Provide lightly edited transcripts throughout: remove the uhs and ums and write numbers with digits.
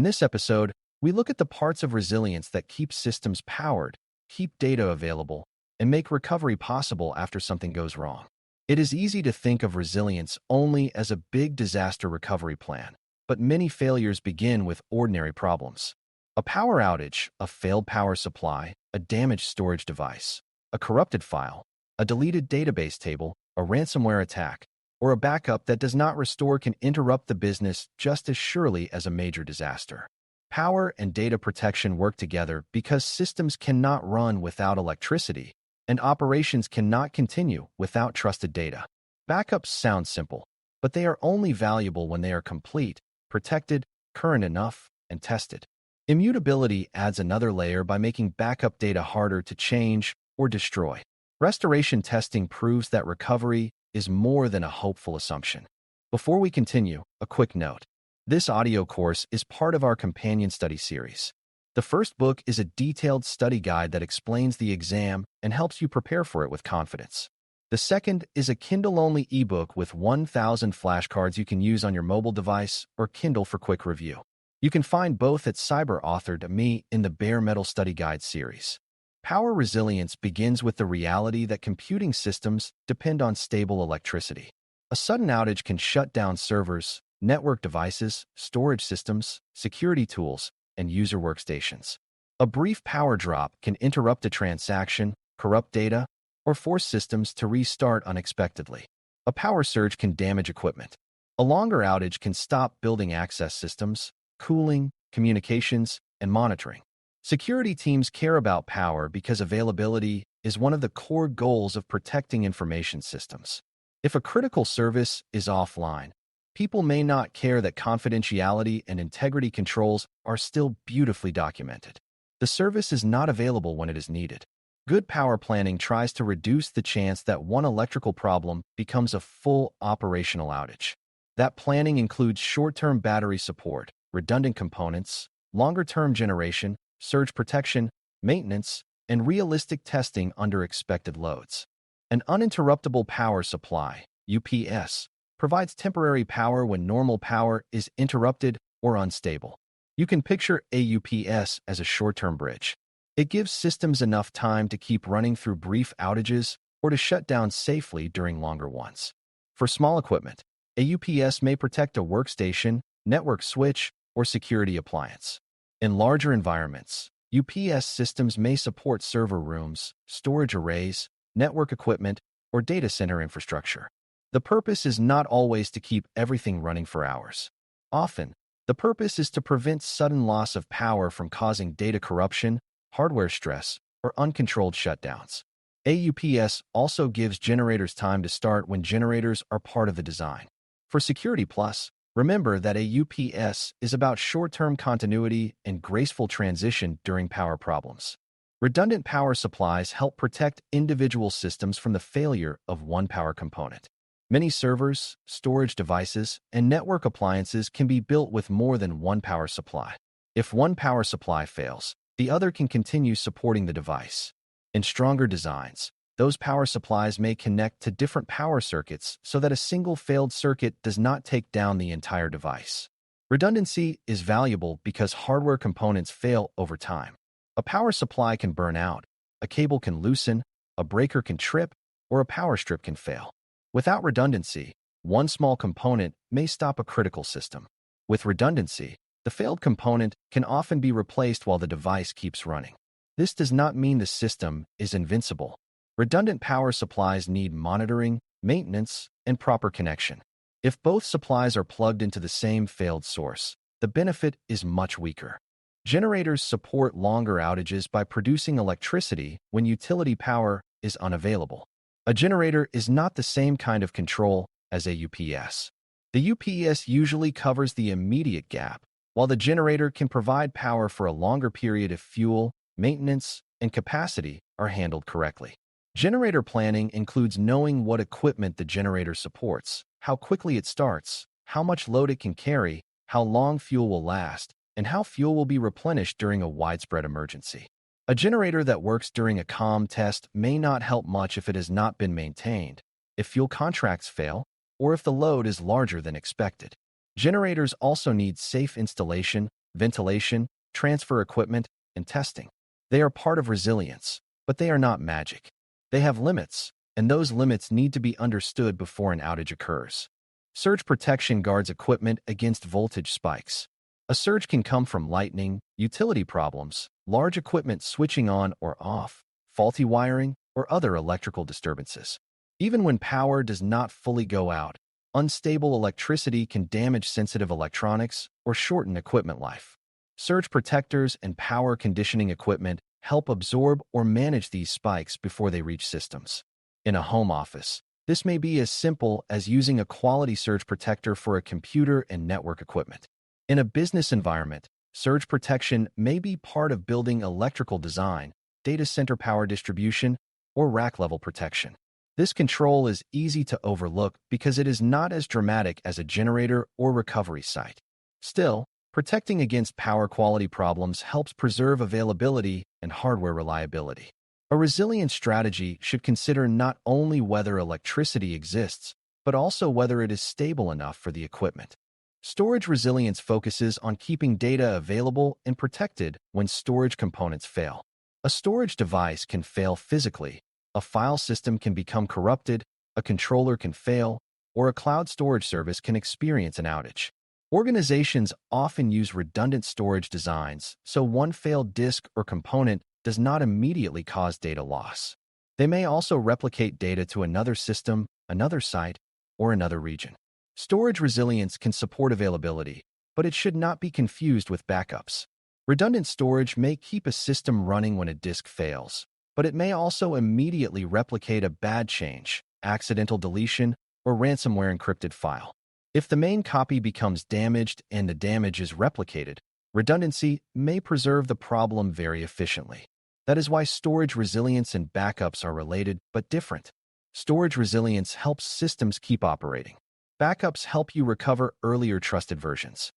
this episode, we look at the parts of resilience that keep systems powered, keep data available, and make recovery possible after something goes wrong. It is easy to think of resilience only as a big disaster recovery plan, but many failures begin with ordinary problems. A power outage, a failed power supply, a damaged storage device, a corrupted file, a deleted database table, a ransomware attack, or a backup that does not restore can interrupt the business just as surely as a major disaster. Power and data protection work together because systems cannot run without electricity, and operations cannot continue without trusted data. Backups sound simple, but they are only valuable when they are complete, protected, current enough, and tested. Immutability adds another layer by making backup data harder to change or destroy. Restoration testing proves that recovery is more than a hopeful assumption. Before we continue, a quick note. This audio course is part of our companion study series. The first book is a detailed study guide that explains the exam and helps you prepare for it with confidence. The second is a Kindle-only ebook with 1,000 flashcards you can use on your mobile device or Kindle for quick review. You can find both at CyberAuthor.me in the Bare Metal Study Guide series. Power resilience begins with the reality that computing systems depend on stable electricity. A sudden outage can shut down servers, network devices, storage systems, security tools, and user workstations. A brief power drop can interrupt a transaction, corrupt data, or force systems to restart unexpectedly. A power surge can damage equipment. A longer outage can stop building access systems, cooling, communications, and monitoring. Security teams care about power because availability is one of the core goals of protecting information systems. If a critical service is offline, people may not care that confidentiality and integrity controls are still beautifully documented. The service is not available when it is needed. Good power planning tries to reduce the chance that one electrical problem becomes a full operational outage. That planning includes short-term battery support, redundant components, longer-term generation, surge protection, maintenance, and realistic testing under expected loads. An uninterruptible power supply, UPS, provides temporary power when normal power is interrupted or unstable. You can picture a UPS as a short-term bridge. It gives systems enough time to keep running through brief outages or to shut down safely during longer ones. For small equipment, a UPS may protect a workstation, network switch, or security appliance. In larger environments, UPS systems may support server rooms, storage arrays, network equipment, or data center infrastructure. The purpose is not always to keep everything running for hours. Often, the purpose is to prevent sudden loss of power from causing data corruption, hardware stress, or uncontrolled shutdowns. AUPS also gives generators time to start when generators are part of the design. For Security Plus, remember that a UPS is about short-term continuity and graceful transition during power problems. Redundant power supplies help protect individual systems from the failure of one power component. Many servers, storage devices, and network appliances can be built with more than one power supply. If one power supply fails, the other can continue supporting the device. In stronger designs, those power supplies may connect to different power circuits so that a single failed circuit does not take down the entire device. Redundancy is valuable because hardware components fail over time. A power supply can burn out, a cable can loosen, a breaker can trip, or a power strip can fail. Without redundancy, one small component may stop a critical system. With redundancy, the failed component can often be replaced while the device keeps running. This does not mean the system is invincible. Redundant power supplies need monitoring, maintenance, and proper connection. If both supplies are plugged into the same failed source, the benefit is much weaker. Generators support longer outages by producing electricity when utility power is unavailable. A generator is not the same kind of control as a UPS. The UPS usually covers the immediate gap, while the generator can provide power for a longer period if fuel, maintenance, and capacity are handled correctly. Generator planning includes knowing what equipment the generator supports, how quickly it starts, how much load it can carry, how long fuel will last, and how fuel will be replenished during a widespread emergency. A generator that works during a calm test may not help much if it has not been maintained, if fuel contracts fail, or if the load is larger than expected. Generators also need safe installation, ventilation, transfer equipment, and testing. They are part of resilience, but they are not magic. They have limits, and those limits need to be understood before an outage occurs. Surge protection guards equipment against voltage spikes. A surge can come from lightning, utility problems, large equipment switching on or off, faulty wiring, or other electrical disturbances. Even when power does not fully go out, unstable electricity can damage sensitive electronics or shorten equipment life. Surge protectors and power conditioning equipment help absorb or manage these spikes before they reach systems. In a home office, this may be as simple as using a quality surge protector for a computer and network equipment. In a business environment, surge protection may be part of building electrical design, data center power distribution, or rack-level protection. This control is easy to overlook because it is not as dramatic as a generator or recovery site. Still, protecting against power quality problems helps preserve availability and hardware reliability. A resilience strategy should consider not only whether electricity exists, but also whether it is stable enough for the equipment. Storage resilience focuses on keeping data available and protected when storage components fail. A storage device can fail physically, a file system can become corrupted, a controller can fail, or a cloud storage service can experience an outage. Organizations often use redundant storage designs, so one failed disk or component does not immediately cause data loss. They may also replicate data to another system, another site, or another region. Storage resilience can support availability, but it should not be confused with backups. Redundant storage may keep a system running when a disk fails, but it may also immediately replicate a bad change, accidental deletion, or ransomware encrypted file. If the main copy becomes damaged and the damage is replicated, redundancy may preserve the problem very efficiently. That is why storage resilience and backups are related but different. Storage resilience helps systems keep operating. Backups help you recover earlier trusted versions.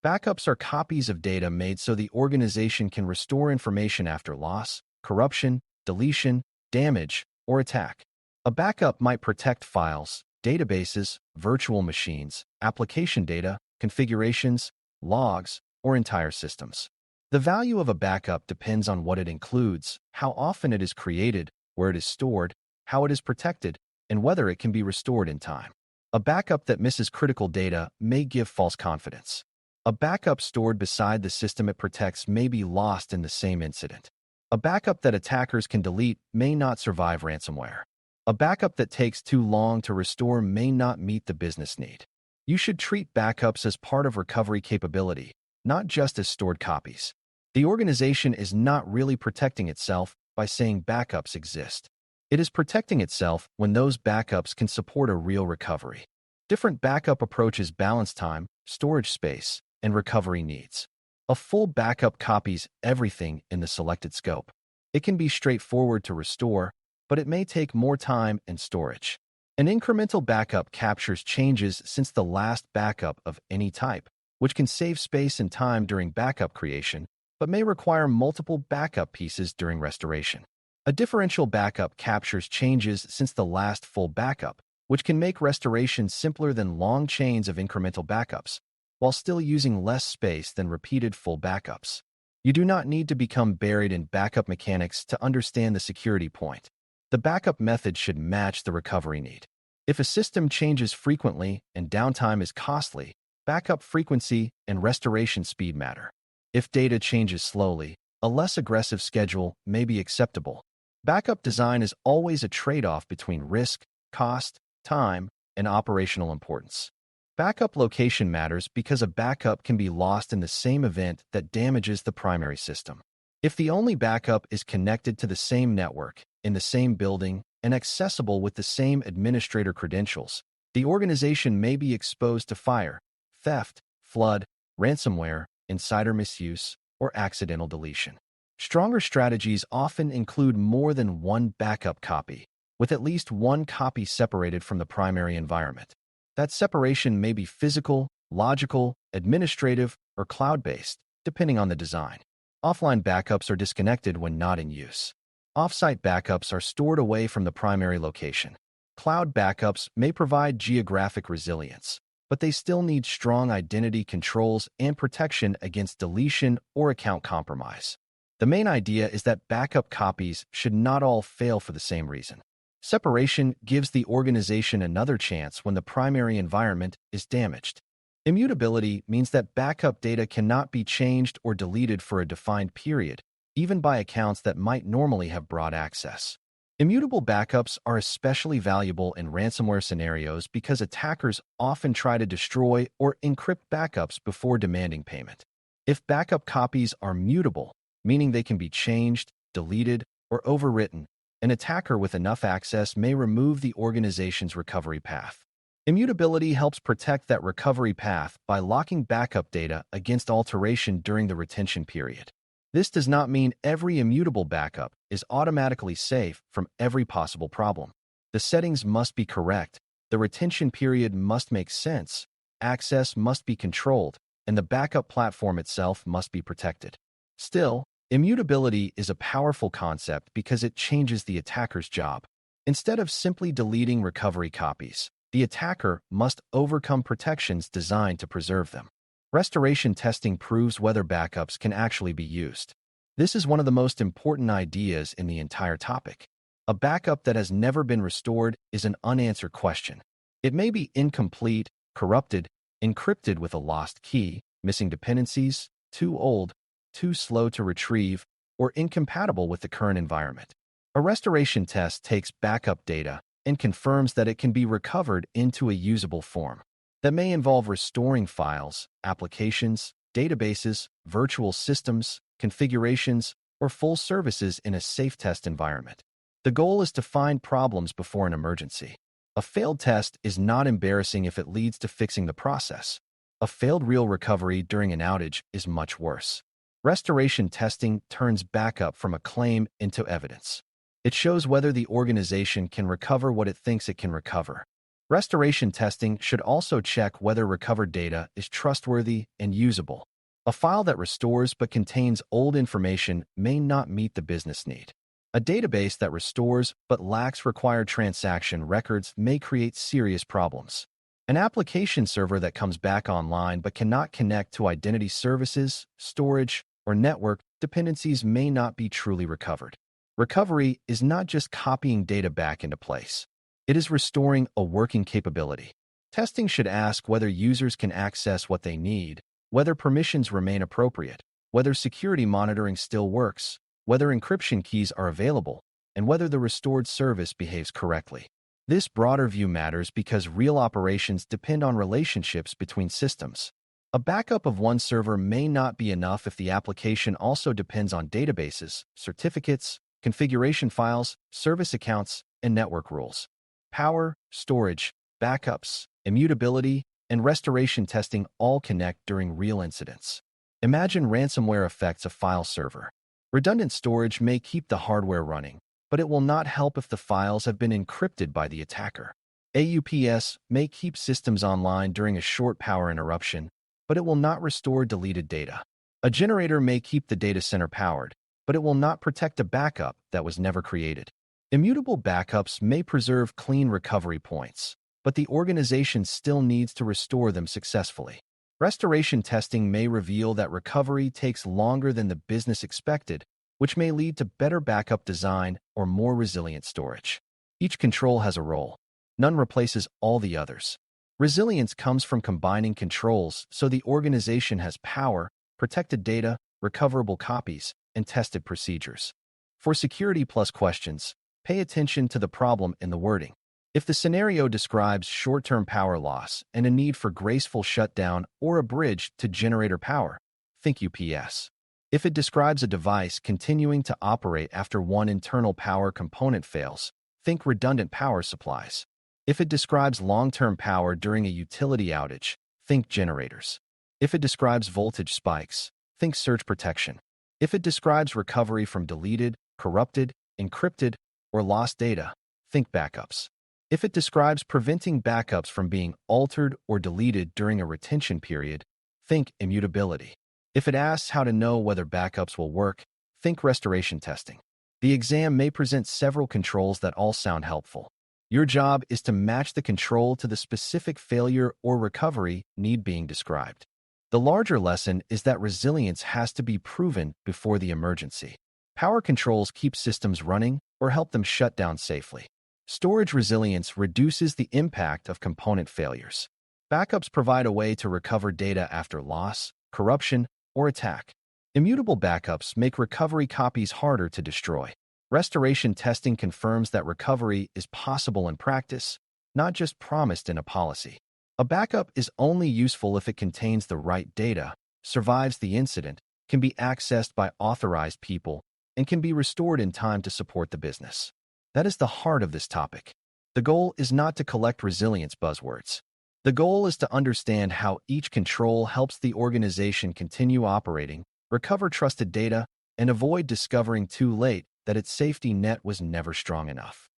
Backups are copies of data made so the organization can restore information after loss, corruption, deletion, damage, or attack. A backup might protect files, databases, virtual machines, application data, configurations, logs, or entire systems. The value of a backup depends on what it includes, how often it is created, where it is stored, how it is protected, and whether it can be restored in time. A backup that misses critical data may give false confidence. A backup stored beside the system it protects may be lost in the same incident. A backup that attackers can delete may not survive ransomware. A backup that takes too long to restore may not meet the business need. You should treat backups as part of recovery capability, not just as stored copies. The organization is not really protecting itself by saying backups exist. It is protecting itself when those backups can support a real recovery. Different backup approaches balance time, storage space, and recovery needs. A full backup copies everything in the selected scope. It can be straightforward to restore, but it may take more time and storage. An incremental backup captures changes since the last backup of any type, which can save space and time during backup creation, but may require multiple backup pieces during restoration. A differential backup captures changes since the last full backup, which can make restoration simpler than long chains of incremental backups, while still using less space than repeated full backups. You do not need to become buried in backup mechanics to understand the security point. The backup method should match the recovery need. If a system changes frequently and downtime is costly, backup frequency and restoration speed matter. If data changes slowly, a less aggressive schedule may be acceptable. Backup design is always a trade-off between risk, cost, time, and operational importance. Backup location matters because a backup can be lost in the same event that damages the primary system. If the only backup is connected to the same network, in the same building, and accessible with the same administrator credentials, the organization may be exposed to fire, theft, flood, ransomware, insider misuse, or accidental deletion. Stronger strategies often include more than one backup copy, with at least one copy separated from the primary environment. That separation may be physical, logical, administrative, or cloud-based, depending on the design. Offline backups are disconnected when not in use. Off-site backups are stored away from the primary location. Cloud backups may provide geographic resilience, but they still need strong identity controls and protection against deletion or account compromise. The main idea is that backup copies should not all fail for the same reason. Separation gives the organization another chance when the primary environment is damaged. Immutability means that backup data cannot be changed or deleted for a defined period, even by accounts that might normally have broad access. Immutable backups are especially valuable in ransomware scenarios because attackers often try to destroy or encrypt backups before demanding payment. If backup copies are mutable, meaning they can be changed, deleted, or overwritten, an attacker with enough access may remove the organization's recovery path. Immutability helps protect that recovery path by locking backup data against alteration during the retention period. This does not mean every immutable backup is automatically safe from every possible problem. The settings must be correct, the retention period must make sense, access must be controlled, and the backup platform itself must be protected. Still, immutability is a powerful concept because it changes the attacker's job. Instead of simply deleting recovery copies, the attacker must overcome protections designed to preserve them. Restoration testing proves whether backups can actually be used. This is one of the most important ideas in the entire topic. A backup that has never been restored is an unanswered question. It may be incomplete, corrupted, encrypted with a lost key, missing dependencies, too old, too slow to retrieve, or incompatible with the current environment. A restoration test takes backup data and confirms that it can be recovered into a usable form. That may involve restoring files, applications, databases, virtual systems, configurations, or full services in a safe test environment. The goal is to find problems before an emergency. A failed test is not embarrassing if it leads to fixing the process. A failed real recovery during an outage is much worse. Restoration testing turns backup from a claim into evidence. It shows whether the organization can recover what it thinks it can recover. Restoration testing should also check whether recovered data is trustworthy and usable. A file that restores but contains old information may not meet the business need. A database that restores but lacks required transaction records may create serious problems. An application server that comes back online but cannot connect to identity services, storage, or network dependencies may not be truly recovered. Recovery is not just copying data back into place. It is restoring a working capability. Testing should ask whether users can access what they need, whether permissions remain appropriate, whether security monitoring still works, whether encryption keys are available, and whether the restored service behaves correctly. This broader view matters because real operations depend on relationships between systems. A backup of one server may not be enough if the application also depends on databases, certificates, configuration files, service accounts, and network rules. Power, storage, backups, immutability, and restoration testing all connect during real incidents. Imagine ransomware affects a file server. Redundant storage may keep the hardware running, but it will not help if the files have been encrypted by the attacker. AUPS may keep systems online during a short power interruption, but it will not restore deleted data. A generator may keep the data center powered, but it will not protect a backup that was never created. Immutable backups may preserve clean recovery points, but the organization still needs to restore them successfully. Restoration testing may reveal that recovery takes longer than the business expected, which may lead to better backup design or more resilient storage. Each control has a role. None replaces all the others. Resilience comes from combining controls so the organization has power, protected data, recoverable copies, and tested procedures. For security plus questions, pay attention to the problem in the wording. If the scenario describes short-term power loss and a need for graceful shutdown or a bridge to generator power, think UPS. If it describes a device continuing to operate after one internal power component fails, think redundant power supplies. If it describes long-term power during a utility outage, think generators. If it describes voltage spikes, think surge protection. If it describes recovery from deleted, corrupted, encrypted, or lost data, think backups. If it describes preventing backups from being altered or deleted during a retention period, think immutability. If it asks how to know whether backups will work, think restoration testing. The exam may present several controls that all sound helpful. Your job is to match the control to the specific failure or recovery need being described. The larger lesson is that resilience has to be proven before the emergency. Power controls keep systems running or help them shut down safely. Storage resilience reduces the impact of component failures. Backups provide a way to recover data after loss, corruption, or attack. Immutable backups make recovery copies harder to destroy. Restoration testing confirms that recovery is possible in practice, not just promised in a policy. A backup is only useful if it contains the right data, survives the incident, can be accessed by authorized people, and can be restored in time to support the business. That is the heart of this topic. The goal is not to collect resilience buzzwords. The goal is to understand how each control helps the organization continue operating, recover trusted data, and avoid discovering too late that its safety net was never strong enough.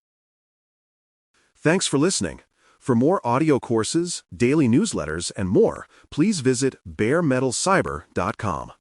Thanks for listening. For more audio courses, daily newsletters, and more, please visit baremetalcyber.com.